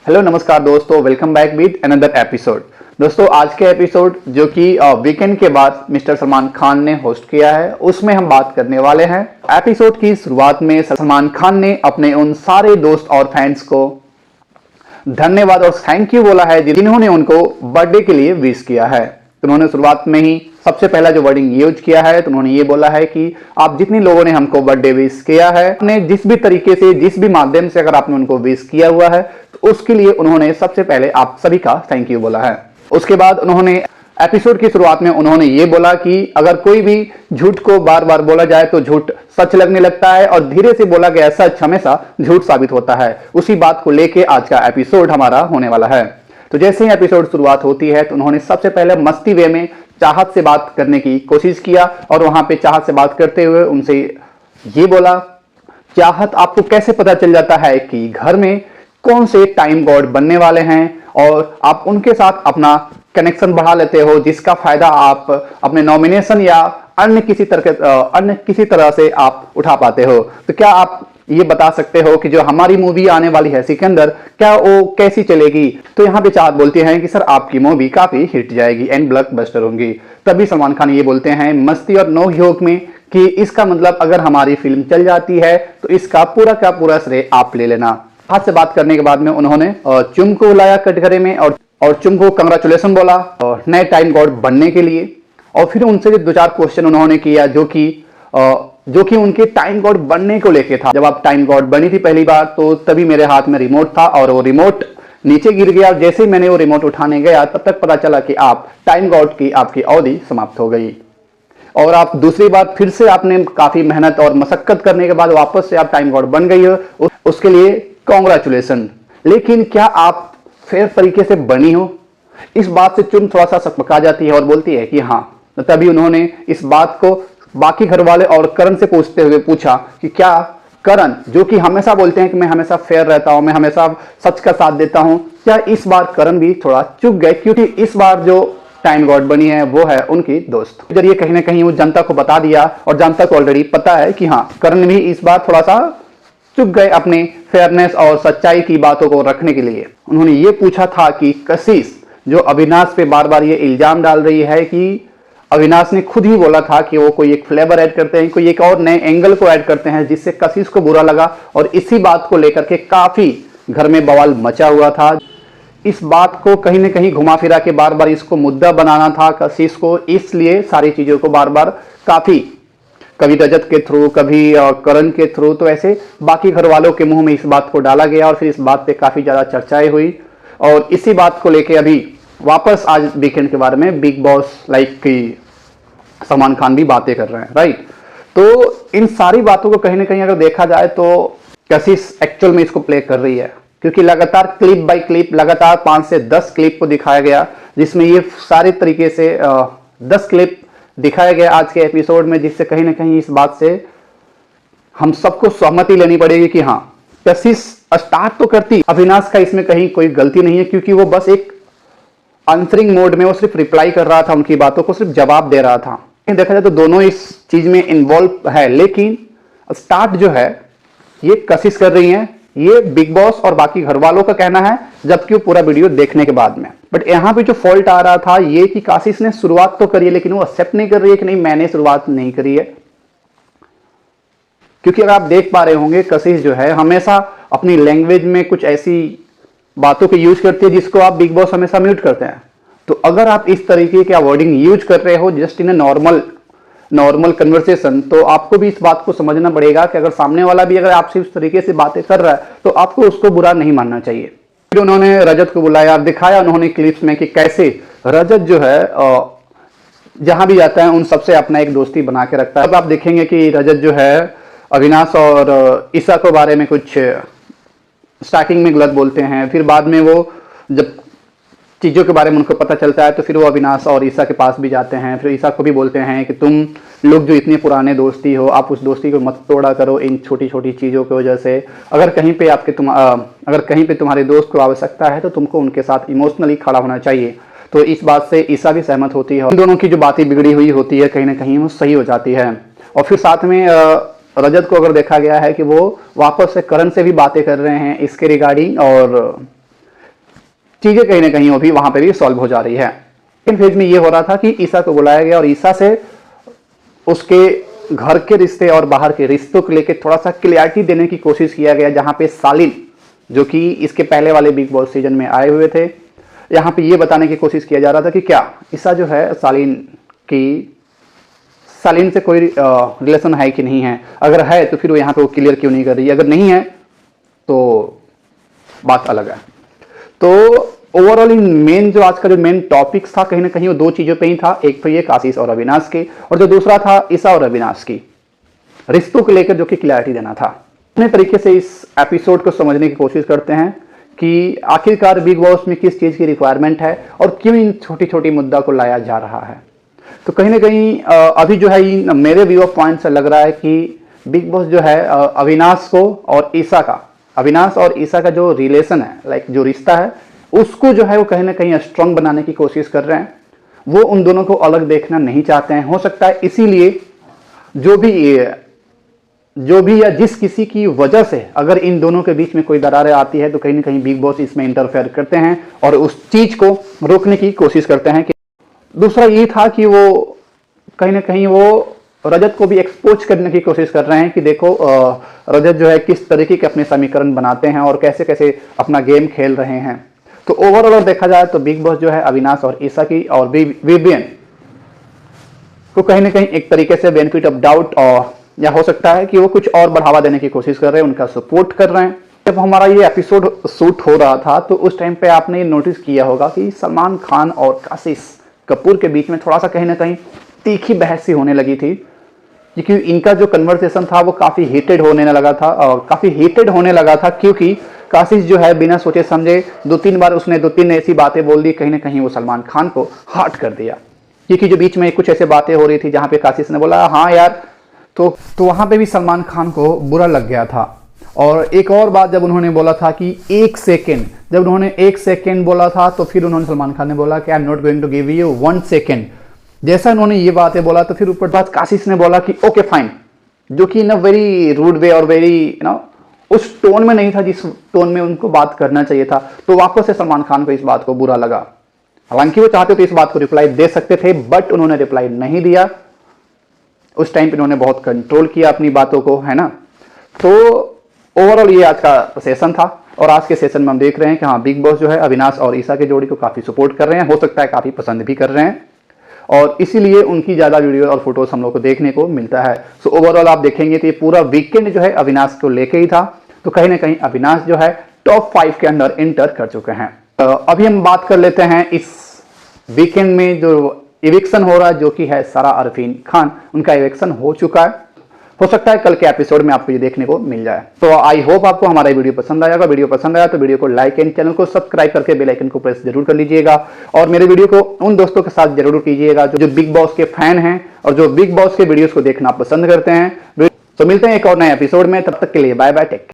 Hello नमस्कार दोस्तों, welcome back with another episode. दोस्तों आज के एपिसोड जो कि वीकेंड के बाद मिस्टर सलमान खान ने होस्ट किया है, उसमें हम बात करने वाले हैं। एपिसोड की शुरुआत में सलमान खान ने अपने उन सारे दोस्त और फैंस को धन्यवाद और थैंक यू बोला है जिन्होंने उनको बर्थडे के लिए विश किया है। तो उन्होंने शुरुआत में ही सबसे पहला जो वर्डिंग यूज किया है, तो उन्होंने ये बोला है कि आप जितने लोगों ने हमको बर्थडे विश किया है, आपने जिस भी तरीके से जिस भी माध्यम से अगर आपने उनको विश किया हुआ है, तो उसके लिए उन्होंने सबसे पहले आप सभी का थैंक यू बोला है। उसके बाद उन्होंने एपिसोड की शुरुआत में उन्होंने ये बोला कि अगर कोई भी झूठ को बार बार बोला जाए तो झूठ सच लगने लगता है और धीरे से बोला गया सच हमेशा झूठ साबित होता है। उसी बात को लेके आज का एपिसोड हमारा होने वाला है। तो जैसे ही एपिसोड शुरुआत होती है तो उन्होंने सबसे पहले मस्ती वे में चाहत से बात करने की कोशिश किया और वहां पे चाहत से बात करते हुए उनसे ये बोला, चाहत आपको कैसे पता चल जाता है कि घर में कौन से टाइम गॉड बनने वाले हैं और आप उनके साथ अपना कनेक्शन बढ़ा लेते हो, जिसका फायदा आप अपने नॉमिनेशन या अन्य किसी तरह से आप उठा पाते हो। तो क्या आप ये बता सकते हो कि जो हमारी मूवी आने वाली है सिकंदर, क्या वो कैसी चलेगी? तो यहाँ पे चाहत बोलते हैं कि सर आपकी मूवी काफी हिट जाएगी एंड ब्लॉकबस्टर होंगी। तभी सलमान खान ये बोलते हैं मस्ती और नो जोक में कि इसका मतलब अगर हमारी फिल्म चल जाती है तो इसका पूरा का पूरा श्रेय आप ले लेना। हाथ से बात करने के बाद में उन्होंने चुम को बुलाया कटघरे में और चुम को कंग्रेचुलेशन बोला और नए टाइम गॉड बनने के लिए। और फिर उनसे दो चार क्वेश्चन उन्होंने किया जो कि उनके टाइम गॉड बनने को लेके था। जब आप टाइम गॉड बनी थी पहली बार तो तभी मेरे हाथ में रिमोट था और वो रिमोट नीचे गिर गया। जैसे ही मैंने वो रिमोट उठाने गया तब तक पता चला कि आप टाइम गॉड की आपकी अवधि समाप्त हो गई और आप दूसरी बार फिर से आपने काफी मेहनत और मशक्कत करने के बाद वापस से आप टाइम गॉड बन गई हो। उसके लिए कांग्रेचुलेशन। लेकिन क्या आप फेयर तरीके से बनी हो? इस बात से चुम थोड़ा सा सकपका जाती है और बोलती है कि हाँ। तभी उन्होंने इस बात को बाकी घर वाले और करण से पूछते हुए पूछा कि क्या करण, जो कि हमेशा बोलते हैं कि मैं हमेशा फेयर रहता हूं, मैं हमेशा सच का साथ देता हूं, क्या इस बार करण भी थोड़ा चुप गए? क्योंकि इस बार जो टाइम गॉड बनी है वो है उनकी दोस्त। जरिए कहीं ना कहीं वो जनता को बता दिया और जनता को ऑलरेडी पता है कि हाँ, करण भी इस बार थोड़ा सा चुप गए अपने फेयरनेस और सच्चाई की बातों को रखने के लिए। उन्होंने ये पूछा था कि कशिश जो अविनाश पे बार बार ये इल्जाम डाल रही है कि अविनाश ने खुद ही बोला था कि वो कोई एक फ्लेवर ऐड करते हैं, कोई एक और नए एंगल को ऐड करते हैं, जिससे कशिश को बुरा लगा और इसी बात को लेकर के काफी घर में बवाल मचा हुआ था। इस बात को कहीं ना कहीं घुमा फिरा के बार बार इसको मुद्दा बनाना था कशिश को, इसलिए सारी चीजों को बार बार काफी कभी रजत के थ्रू, कभी करण के थ्रू, तो ऐसे बाकी घर वालों के मुंह में इस बात को डाला गया और फिर इस बात पे काफी ज्यादा चर्चाएं हुई। और इसी बात को लेके अभी वापस आज वीकेंड के बारे में बिग बॉस लाइक की सलमान खान भी बातें कर रहे हैं, राइट। तो इन सारी बातों को कहीं ना कहीं अगर देखा जाए तो कशिश एक्चुअल में इसको प्ले कर रही है, क्योंकि लगातार क्लिप बाय क्लिप लगातार 5 से 10 क्लिप को दिखाया गया, जिसमें ये सारे तरीके से 10 क्लिप दिखाया गया आज के एपिसोड में, जिससे कहीं ना कहीं इस बात से हम सबको सहमति लेनी पड़ेगी कि हाँ, कशिश स्टार्ट तो करती, अविनाश का इसमें कहीं कोई गलती नहीं है, क्योंकि वो बस एक आंसरिंग मोड में वो सिर्फ रिप्लाई कर रहा था, उनकी बातों को सिर्फ जवाब दे रहा था। देखा जाए तो दोनों इस चीज में इन्वॉल्व है, लेकिन स्टार्ट जो है ये कशिश कर रही है, ये बिग बॉस और बाकी घर वालों का कहना है, जबकि वो पूरा वीडियो देखने के बाद में। बट यहाँ पे जो फॉल्ट आ रहा था ये कि कशिश ने शुरुआत तो करी है, लेकिन वो एक्सेप्ट नहीं कर रही है कि नहीं, मैंने शुरुआत नहीं करी है। क्योंकि अगर आप देख पा रहे होंगे कशिश जो है हमेशा अपनी लैंग्वेज में कुछ ऐसी बातों को यूज करती है जिसको आप बिग बॉस हमेशा म्यूट करते हैं। तो अगर आप इस तरीके का वर्डिंग यूज कर रहे हो just in a normal conversation, तो आपको भी इस बात को समझना पड़ेगा कि अगर सामने वाला भी अगर आपसे इस तरीके से बातें कर रहा है तो आपको उसको बुरा नहीं मानना चाहिए। फिर उन्होंने रजत को बुलाया, दिखाया उन्होंने क्लिप्स में कि कैसे रजत जो है जहां भी जाता है उन सबसे अपना एक दोस्ती बना के रखता है। अब आप देखेंगे कि रजत जो है अविनाश और ईसा के बारे में कुछ स्टार्टिंग में गलत बोलते हैं, फिर बाद में वो जब चीज़ों के बारे में उनको पता चलता है तो फिर वो अविनाश और ईसा के पास भी जाते हैं, फिर ईसा को भी बोलते हैं कि तुम लोग जो इतने पुराने दोस्ती हो, आप उस दोस्ती को मत तोड़ा करो इन छोटी छोटी चीज़ों की वजह से। अगर कहीं पे तुम्हारे दोस्त को आवश्यकता है तो तुमको उनके साथ इमोशनली खड़ा होना चाहिए। तो इस बात से ईसा भी सहमत होती है, इन दोनों की जो बातें बिगड़ी हुई होती है कहीं ना कहीं वो सही हो जाती है। और फिर साथ में रजत को अगर देखा गया है कि वो वापस से करण से भी बातें कर रहे हैं इसके रिगार्डिंग, और चीजें कहीं ना कहीं वो भी वहां पे भी सॉल्व हो जा रही है। सेकंड फेज में ये हो रहा था कि ईसा को बुलाया गया और ईसा से उसके घर के रिश्ते और बाहर के रिश्तों को लेकर थोड़ा सा क्लियरिटी देने की कोशिश किया गया, जहां पे सालिन जो कि इसके पहले वाले बिग बॉस सीजन में आए हुए थे, यहाँ पे ये बताने की कोशिश किया जा रहा था कि क्या ईसा जो है सालिन से कोई रिलेशन है कि नहीं है, अगर है तो फिर वो यहाँ पे वो क्लियर क्यों नहीं कर रही है, अगर नहीं है तो बात अलग है। तो ओवरऑल इन मेन जो आज का जो मेन टॉपिक्स था कहीं ना कहीं वो दो चीजों पे ही था, एक तो ये आशीष और अविनाश के, और जो दूसरा था ईसा और अविनाश की रिश्तों को लेकर जो कि क्लैरिटी देना था। अपने तरीके से इस एपिसोड को समझने की कोशिश करते हैं कि आखिरकार बिग बॉस में किस चीज की रिक्वायरमेंट है और क्यों इन छोटी छोटी मुद्दा को लाया जा रहा है। तो कहीं ना कहीं अभी जो है मेरे व्यू ऑफ पॉइंट से लग रहा है कि बिग बॉस जो है अविनाश और ईसा का जो रिलेशन है, लाइक जो रिश्ता है, उसको जो है वो कहीं ना कहीं स्ट्रांग बनाने की कोशिश कर रहे हैं। वो उन दोनों को अलग देखना नहीं चाहते हैं। हो सकता है इसीलिए जो भी या जिस किसी की वजह से अगर इन दोनों के बीच में कोई दरारें आती है तो कहीं ना कहीं बिग बॉस इसमें इंटरफेयर करते हैं और उस चीज को रोकने की कोशिश करते हैं। कि दूसरा ये था कि वो कहीं ना कहीं वो रजत को भी एक्सपोज करने की कोशिश कर रहे हैं कि देखो रजत जो है किस तरीके के अपने समीकरण बनाते हैं और कैसे कैसे अपना गेम खेल रहे हैं। तो ओवरऑल अगर देखा जाए तो बिग बॉस जो है अविनाश और ईसा की और विवियन को कहीं ना कहीं एक तरीके से बेनिफिट ऑफ डाउट और या हो सकता है कि वो कुछ और बढ़ावा देने की कोशिश कर रहे हैं, उनका सपोर्ट कर रहे हैं। जब हमारा ये एपिसोड शूट हो रहा था तो उस टाइम पे आपने ये नोटिस किया होगा कि सलमान खान और आशीष कपूर के बीच में थोड़ा सा कहीं ना कहीं तीखी बहस सी होने लगी थी, क्योंकि इनका जो कन्वर्सेशन था वो काफी हीटेड होने लगा था क्योंकि आशीष जो है बिना सोचे समझे दो तीन बार उसने दो तीन ऐसी बातें बोल दी, कहीं ना कहीं वो सलमान खान को हर्ट कर दिया। क्योंकि जो बीच में कुछ ऐसे बातें हो रही थी जहां पे आशीष ने बोला हाँ यार, तो वहां पे भी सलमान खान को बुरा लग गया था। और एक और बात जब उन्होंने बोला था कि एक सेकेंड बोला था तो फिर उन्होंने सलमान खान ने बोला कि I am not going to give you 1 second. जैसा उन्होंने ये बातें बोला तो फिर ऊपर बात आशीष ने बोला कि ओके फाइन, जो कि इन अ वेरी रूड वे और वेरी उस टोन में नहीं था जिस टोन में उनको बात करना चाहिए था। तो वापस से सलमान खान को इस बात को बुरा लगा। हालांकि वो चाहते तो इस बात को रिप्लाई दे सकते थे, बट उन्होंने रिप्लाई नहीं दिया। उस टाइम पे उन्होंने बहुत कंट्रोल किया अपनी बातों को, है ना। तो ओवरऑल ये आज का सेशन था और आज के सेशन में हम देख रहे हैं कि हाँ बिग बॉस जो है अविनाश और ईसा के जोड़ी को काफी सपोर्ट कर रहे हैं, हो सकता है काफी पसंद भी कर रहे हैं और इसीलिए उनकी ज्यादा वीडियो और फोटोज हम लोग को देखने को मिलता है। सो ओवरऑल आप देखेंगे तो ये पूरा वीकेंड जो है अविनाश को लेके ही था। तो कहीं ना कहीं अविनाश जो है टॉप 5 के अंदर एंटर कर चुके हैं। अभी हम बात कर लेते हैं इस वीकेंड में जो इविक्शन हो रहा है, जो कि है सारा अरफीन खान, उनका इविक्शन हो चुका है। हो सकता है कल के एपिसोड में आपको ये देखने को मिल जाए। तो आई होप आपको हमारा वीडियो पसंद आएगा। वीडियो पसंद आया तो वीडियो को लाइक एंड चैनल को सब्सक्राइब करके बेल आइकन को प्रेस जरूर कर लीजिएगा और मेरे वीडियो को उन दोस्तों के साथ जरूर कीजिएगा जो बिग बॉस के फैन हैं और जो बिग बॉस के वीडियोस को देखना पसंद करते हैं। तो मिलते हैं एक और नए एपिसोड में, तब तक के लिए बाय बाय, टेक केयर।